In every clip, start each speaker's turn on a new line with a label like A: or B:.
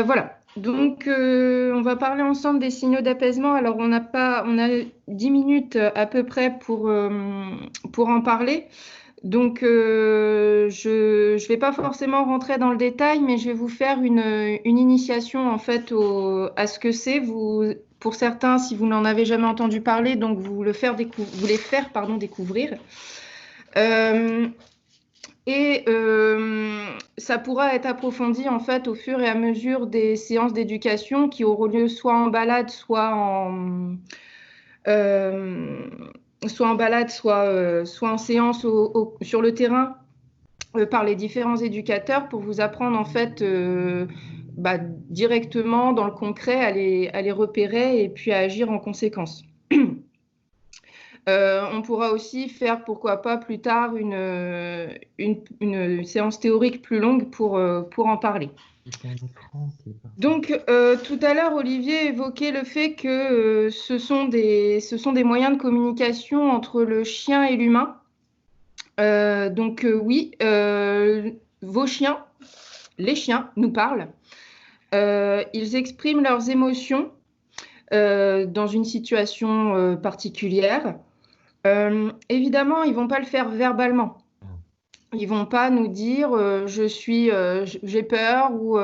A: Voilà, donc on va parler ensemble des signaux d'apaisement. Alors on a 10 minutes à peu près pour en parler. Donc je ne vais pas forcément rentrer dans le détail, mais je vais vous faire une initiation en fait à ce que c'est. Pour certains, si vous n'en avez jamais entendu parler, donc vous les faire pardon, découvrir. Euh, Ça pourra être approfondi en fait au fur et à mesure des séances d'éducation qui auront lieu soit en balade, euh, soit en séance sur le terrain par les différents éducateurs pour vous apprendre en fait directement dans le concret à les repérer et puis à agir en conséquence. On pourra aussi faire, pourquoi pas, plus tard une séance théorique plus longue pour en parler. Donc, tout à l'heure, Olivier évoquait le fait que ce sont des moyens de communication entre le chien et l'humain. Oui, vos chiens, les chiens, nous parlent. Ils expriment leurs émotions dans une situation particulière. Évidemment, ils vont pas le faire verbalement. Ils vont pas nous dire j'ai peur ou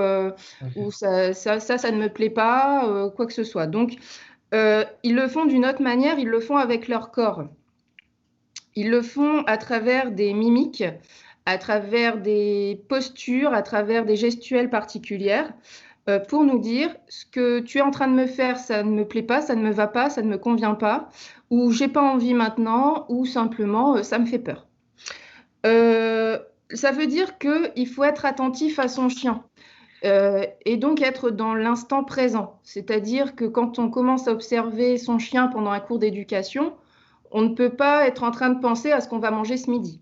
A: ça ne me plaît pas, quoi que ce soit. Donc, ils le font d'une autre manière, ils le font avec leur corps. Ils le font à travers des mimiques, à travers des postures, à travers des gestuelles particulières, pour nous dire ce que tu es en train de me faire, ça ne me plaît pas, ça ne me va pas, ça ne me convient pas, ou j'ai pas envie maintenant, ou simplement ça me fait peur. Ça veut dire qu'il faut être attentif à son chien et donc être dans l'instant présent. C'est-à-dire que quand on commence à observer son chien pendant un cours d'éducation, on ne peut pas être en train de penser à ce qu'on va manger ce midi,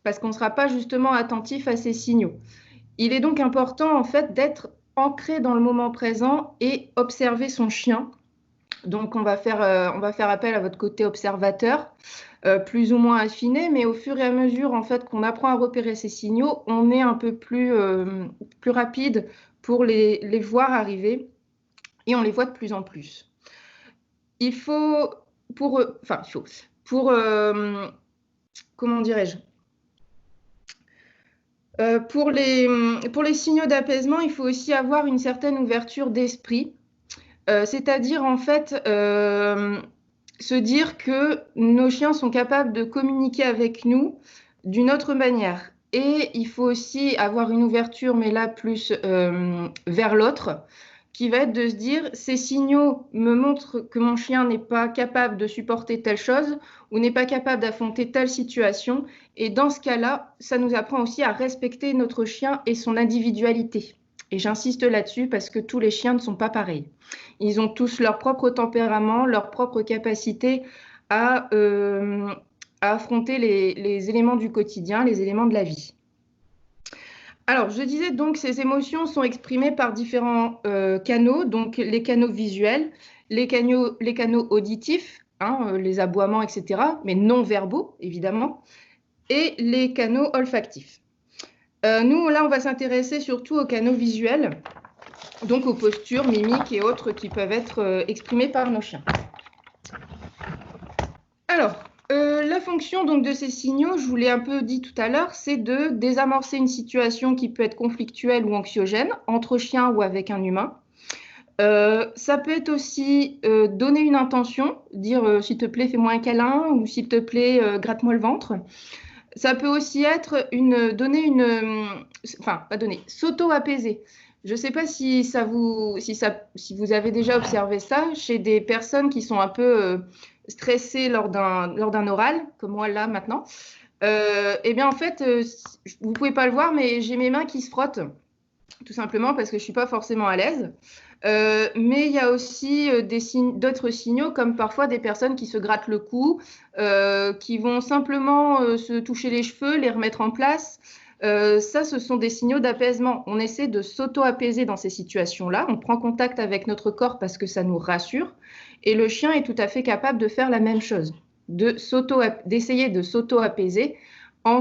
A: parce qu'on ne sera pas justement attentif à ces signaux. Il est donc important en fait d'être ancré dans le moment présent et observer son chien. Donc on va faire appel à votre côté observateur, plus ou moins affiné, mais au fur et à mesure en fait qu'on apprend à repérer ces signaux, on est un peu plus rapide pour les voir arriver et on les voit de plus en plus. Il faut comment dirais-je, pour les signaux d'apaisement, il faut aussi avoir une certaine ouverture d'esprit, c'est-à-dire en fait se dire que nos chiens sont capables de communiquer avec nous d'une autre manière. Et il faut aussi avoir une ouverture, mais là plus vers l'autre, qui va être de se dire, ces signaux me montrent que mon chien n'est pas capable de supporter telle chose ou n'est pas capable d'affronter telle situation. Et dans ce cas-là, ça nous apprend aussi à respecter notre chien et son individualité. Et j'insiste là-dessus parce que tous les chiens ne sont pas pareils. Ils ont tous leur propre tempérament, leur propre capacité à affronter les éléments du quotidien, les éléments de la vie. Alors, je disais donc, ces émotions sont exprimées par différents canaux, donc les canaux visuels, les canaux auditifs, les aboiements, etc., mais non verbaux, évidemment, et les canaux olfactifs. Nous, là, on va s'intéresser surtout aux canaux visuels, donc aux postures, mimiques et autres qui peuvent être exprimées par nos chiens. Alors, la fonction donc, de ces signaux, je vous l'ai un peu dit tout à l'heure, c'est de désamorcer une situation qui peut être conflictuelle ou anxiogène, entre chiens ou avec un humain. Ça peut être aussi donner une intention, dire s'il te plaît, fais-moi un câlin, ou s'il te plaît, gratte-moi le ventre. Ça peut aussi être s'auto-apaiser. Je ne sais pas si vous avez déjà observé ça chez des personnes qui sont un peu stressées lors d'un oral, comme moi là maintenant. Eh bien en fait, vous ne pouvez pas le voir, mais j'ai mes mains qui se frottent, tout simplement parce que je ne suis pas forcément à l'aise. Mais il y a aussi d'autres signaux, comme parfois des personnes qui se grattent le cou, qui vont simplement se toucher les cheveux, les remettre en place. Ça, ce sont des signaux d'apaisement. On essaie de s'auto-apaiser dans ces situations-là. On prend contact avec notre corps parce que ça nous rassure. Et le chien est tout à fait capable de faire la même chose, d'essayer de s'auto-apaiser en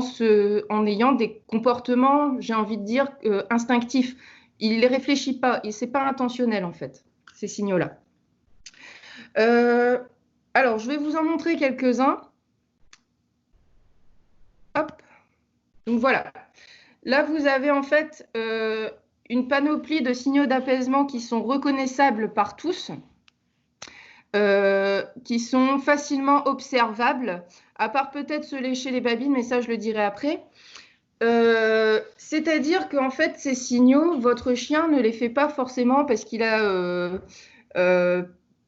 A: ayant des comportements, j'ai envie de dire, instinctifs. il les réfléchit pas, et c'est pas intentionnel en fait, ces signaux-là. Alors, je vais vous en montrer quelques-uns. Hop. Donc voilà. Là, vous avez en fait une panoplie de signaux d'apaisement qui sont reconnaissables par tous, qui sont facilement observables, à part peut-être se lécher les babines, mais ça, je le dirai après. C'est-à-dire qu'en fait, ces signaux, votre chien ne les fait pas forcément parce qu'il a...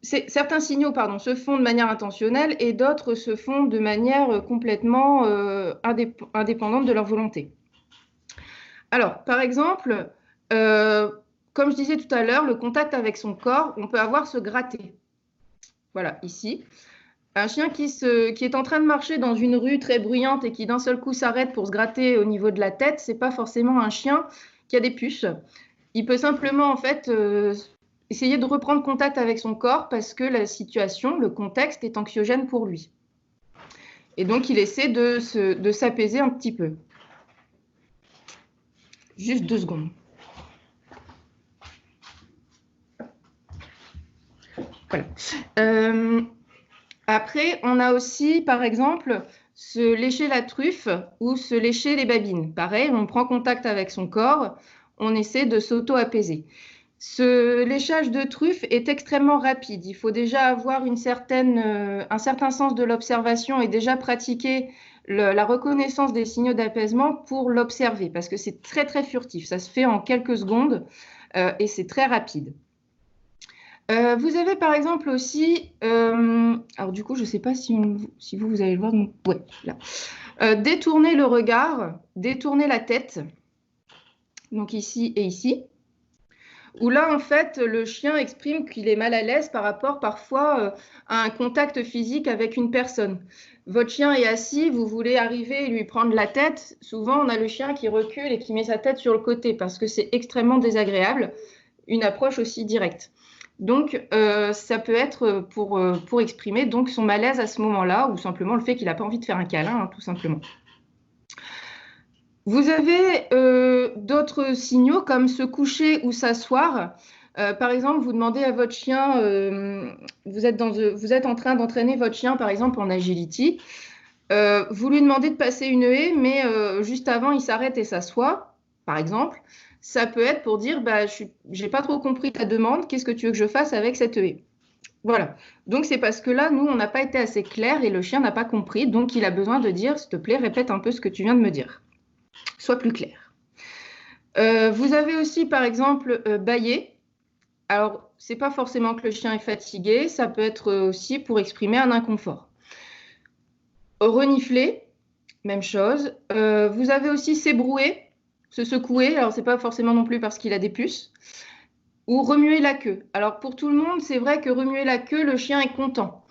A: certains signaux, pardon, se font de manière intentionnelle et d'autres se font de manière complètement indépendante de leur volonté. Alors, par exemple, comme je disais tout à l'heure, le contact avec son corps, on peut avoir se gratter. Voilà, ici. Un chien qui est en train de marcher dans une rue très bruyante et qui d'un seul coup s'arrête pour se gratter au niveau de la tête, c'est pas forcément un chien qui a des puces. Il peut simplement en fait essayer de reprendre contact avec son corps parce que la situation, le contexte est anxiogène pour lui. Et donc il essaie de s'apaiser un petit peu. Juste 2 secondes. Voilà. Après, on a aussi, par exemple, se lécher la truffe ou se lécher les babines. Pareil, on prend contact avec son corps, on essaie de s'auto-apaiser. Ce léchage de truffe est extrêmement rapide. Il faut déjà avoir un certain sens de l'observation et déjà pratiquer la reconnaissance des signaux d'apaisement pour l'observer, parce que c'est très, très furtif. Ça se fait en quelques secondes et c'est très rapide. Vous avez par exemple aussi, alors du coup, je ne sais pas si vous allez le voir, donc, ouais, là. Détourner le regard, détourner la tête, donc ici et ici, où là, en fait, le chien exprime qu'il est mal à l'aise par rapport parfois à un contact physique avec une personne. Votre chien est assis, vous voulez arriver et lui prendre la tête. Souvent, on a le chien qui recule et qui met sa tête sur le côté parce que c'est extrêmement désagréable, une approche aussi directe. Donc, ça peut être pour exprimer donc son malaise à ce moment-là ou simplement le fait qu'il n'a pas envie de faire un câlin, hein, tout simplement. Vous avez d'autres signaux comme se coucher ou s'asseoir. Par exemple, vous demandez à votre chien, vous êtes en train d'entraîner votre chien, par exemple, en agility. Vous lui demandez de passer une haie, mais juste avant, il s'arrête et s'assoit, par exemple. Ça peut être pour dire, bah, j'ai pas trop compris ta demande, qu'est-ce que tu veux que je fasse avec cette haie? Voilà. Donc, c'est parce que là, nous, on n'a pas été assez clair et le chien n'a pas compris. Donc, il a besoin de dire, s'il te plaît, répète un peu ce que tu viens de me dire. Sois plus clair. Vous avez aussi, par exemple, bâiller. Alors, c'est pas forcément que le chien est fatigué, ça peut être aussi pour exprimer un inconfort. Renifler, même chose. Vous avez aussi s'ébrouer, se secouer. Alors, c'est pas forcément non plus parce qu'il a des puces. Ou remuer la queue. Alors, pour tout le monde, c'est vrai que remuer la queue, le chien est content.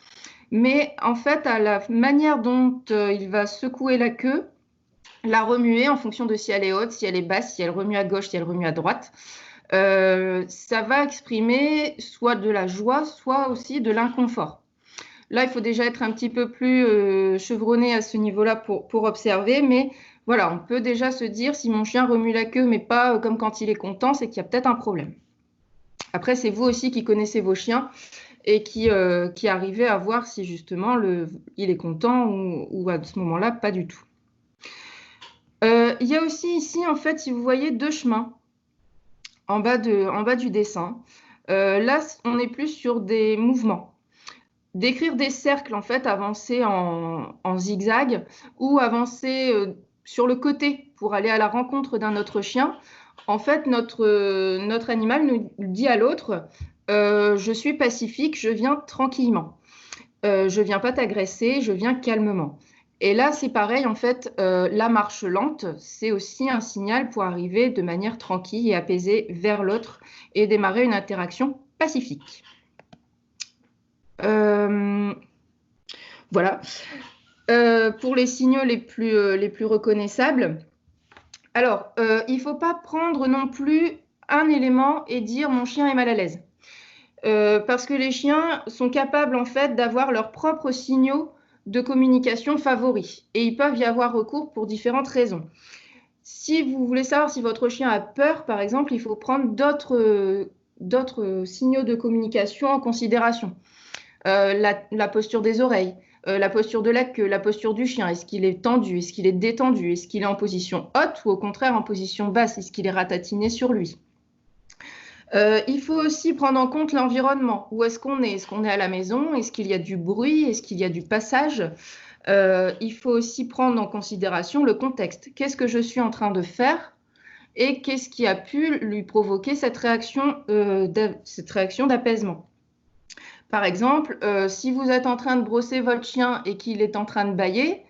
A: Mais en fait, à la manière dont il va secouer la queue, la remuer en fonction de si elle est haute, si elle est basse, si elle remue à gauche, si elle remue à droite, ça va exprimer soit de la joie, soit aussi de l'inconfort. Là, il faut déjà être un petit peu plus chevronné à ce niveau-là pour observer, mais voilà, on peut déjà se dire si mon chien remue la queue, mais pas comme quand il est content, c'est qu'il y a peut-être un problème. Après, c'est vous aussi qui connaissez vos chiens et qui arrivez à voir si justement il est content ou à ce moment-là, pas du tout. Il y a aussi ici, en fait, si vous voyez, 2 chemins en bas du dessin. Là, on est plus sur des mouvements. Décrire des cercles, en fait, avancer en zigzag ou avancer sur le côté pour aller à la rencontre d'un autre chien. En fait, notre animal nous dit à l'autre, je suis pacifique, je viens tranquillement. Je viens pas t'agresser, je viens calmement. Et là, c'est pareil, en fait, la marche lente, c'est aussi un signal pour arriver de manière tranquille et apaisée vers l'autre et démarrer une interaction pacifique. Voilà. Pour les signaux les plus reconnaissables. Alors, il ne faut pas prendre non plus un élément et dire mon chien est mal à l'aise. Parce que les chiens sont capables en fait d'avoir leurs propres signaux de communication favoris et ils peuvent y avoir recours pour différentes raisons. Si vous voulez savoir si votre chien a peur, par exemple, il faut prendre d'autres signaux de communication en considération. La posture des oreilles, la posture de la queue, la posture du chien. Est-ce qu'il est tendu? Est-ce qu'il est détendu? Est-ce qu'il est en position haute ou au contraire en position basse? Est-ce qu'il est ratatiné sur lui? Il faut aussi prendre en compte l'environnement. Où est-ce qu'on est? Est-ce qu'on est à la maison? Est-ce qu'il y a du bruit? Est-ce qu'il y a du passage? Il faut aussi prendre en considération le contexte. Qu'est-ce que je suis en train de faire et qu'est-ce qui a pu lui provoquer cette réaction d'apaisement? Par exemple, si vous êtes en train de brosser votre chien et qu'il est en train de bâiller,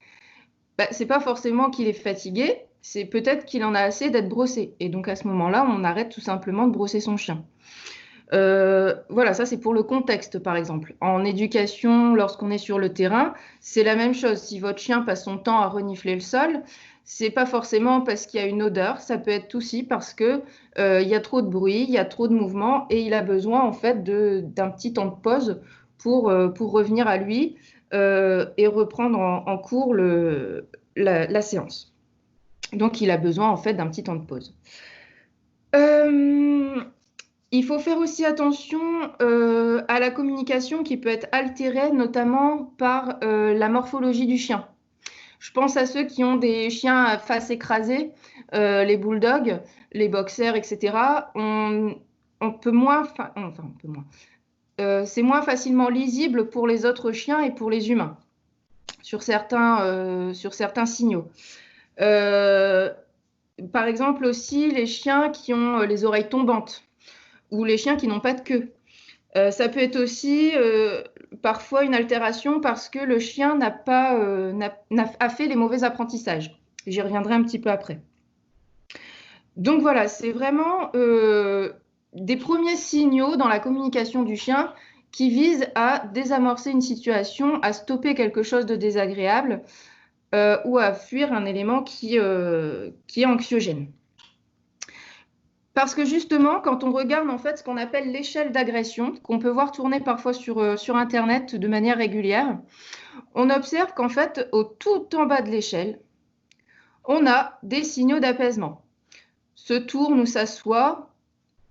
A: bah, ce n'est pas forcément qu'il est fatigué, c'est peut-être qu'il en a assez d'être brossé. Et donc à ce moment-là, on arrête tout simplement de brosser son chien. Voilà, ça c'est pour le contexte par exemple. En éducation, lorsqu'on est sur le terrain, c'est la même chose. Si votre chien passe son temps à renifler le sol, c'est pas forcément parce qu'il y a une odeur, ça peut être aussi parce que il y a trop de bruit, il y a trop de mouvement et il a besoin en fait d'un petit temps de pause pour revenir à lui et reprendre en cours la séance. Donc il a besoin en fait d'un petit temps de pause. Il faut faire aussi attention à la communication qui peut être altérée, notamment par la morphologie du chien. Je pense à ceux qui ont des chiens à face écrasée, les bulldogs, les boxers, etc. On peut moins, c'est moins facilement lisible pour les autres chiens et pour les humains sur certains signaux. Par exemple aussi les chiens qui ont les oreilles tombantes ou les chiens qui n'ont pas de queue. Ça peut être aussi parfois une altération parce que le chien a fait les mauvais apprentissages. J'y reviendrai un petit peu après. Donc voilà, c'est vraiment des premiers signaux dans la communication du chien qui visent à désamorcer une situation, à stopper quelque chose de désagréable ou à fuir un élément qui est anxiogène. Parce que justement, quand on regarde en fait ce qu'on appelle l'échelle d'agression, qu'on peut voir tourner parfois sur Internet de manière régulière, on observe qu'en fait, au tout en bas de l'échelle, on a des signaux d'apaisement. Se tourne ou s'assoit,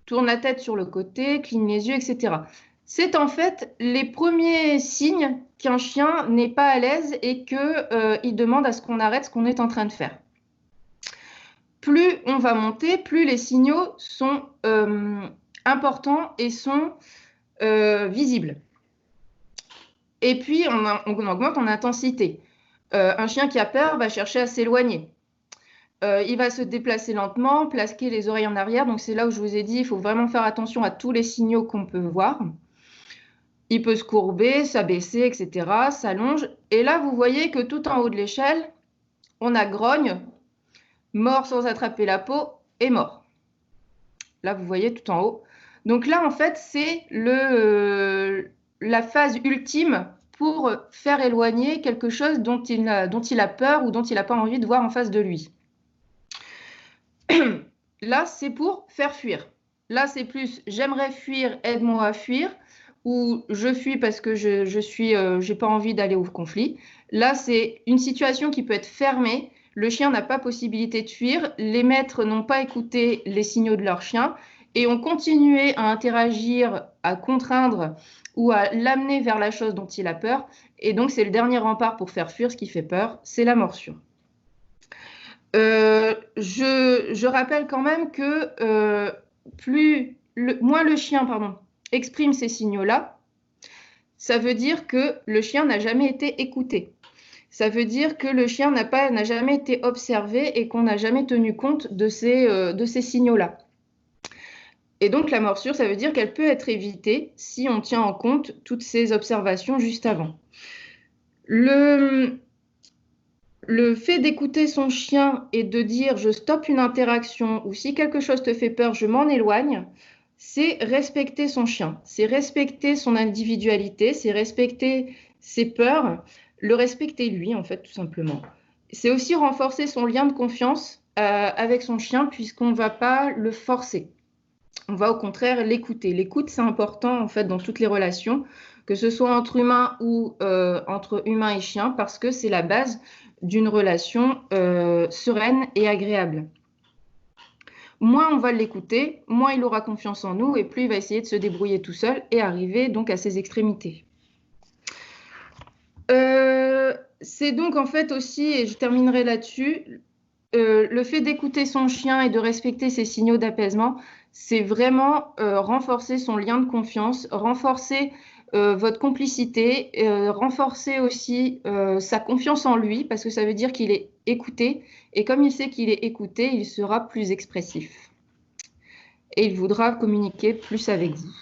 A: tourne la tête sur le côté, cligne les yeux, etc. C'est en fait les premiers signes qu'un chien n'est pas à l'aise et qu'il demande à ce qu'on arrête ce qu'on est en train de faire. Plus on va monter, plus les signaux sont importants et sont visibles. Et puis, on augmente en intensité. Un chien qui a peur va chercher à s'éloigner. Il va se déplacer lentement, plaquer les oreilles en arrière. Donc, c'est là où je vous ai dit, il faut vraiment faire attention à tous les signaux qu'on peut voir. Il peut se courber, s'abaisser, etc., s'allonge. Et là, vous voyez que tout en haut de l'échelle, on a grogne, mort sans attraper la peau et mort. Là, vous voyez tout en haut. Donc là, en fait, c'est la phase ultime pour faire éloigner quelque chose dont il a peur ou dont il n'a pas envie de voir en face de lui. Là, c'est pour faire fuir. Là, c'est plus j'aimerais fuir, aide-moi à fuir, ou je fuis parce que j'ai pas envie d'aller au conflit. Là, c'est une situation qui peut être fermée. Le chien n'a pas possibilité de fuir. Les maîtres n'ont pas écouté les signaux de leur chien et ont continué à interagir, à contraindre ou à l'amener vers la chose dont il a peur. Et donc, c'est le dernier rempart pour faire fuir ce qui fait peur, c'est la morsure. Je rappelle quand même que moins le chien exprime ces signaux-là, ça veut dire que le chien n'a jamais été écouté. Ça veut dire que le chien n'a jamais été observé et qu'on n'a jamais tenu compte de ces signaux-là. Et donc la morsure, ça veut dire qu'elle peut être évitée si on tient en compte toutes ces observations juste avant. Le fait d'écouter son chien et de dire je stoppe une interaction ou si quelque chose te fait peur, je m'en éloigne, c'est respecter son chien, c'est respecter son individualité, c'est respecter ses peurs, le respecter lui en fait tout simplement. C'est aussi renforcer son lien de confiance avec son chien puisqu'on ne va pas le forcer. On va au contraire l'écouter. L'écoute, c'est important en fait dans toutes les relations, que ce soit entre humains ou entre humains et chiens, parce que c'est la base d'une relation sereine et agréable. Moins on va l'écouter, moins il aura confiance en nous et plus il va essayer de se débrouiller tout seul et arriver donc à ses extrémités. C'est donc en fait aussi, et je terminerai là-dessus, le fait d'écouter son chien et de respecter ses signaux d'apaisement, c'est vraiment renforcer son lien de confiance, renforcer votre complicité, renforcer aussi sa confiance en lui, parce que ça veut dire qu'il est écouté, et comme il sait qu'il est écouté, il sera plus expressif. Et il voudra communiquer plus avec vous.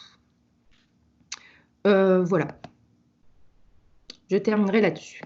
A: Voilà, je terminerai là-dessus.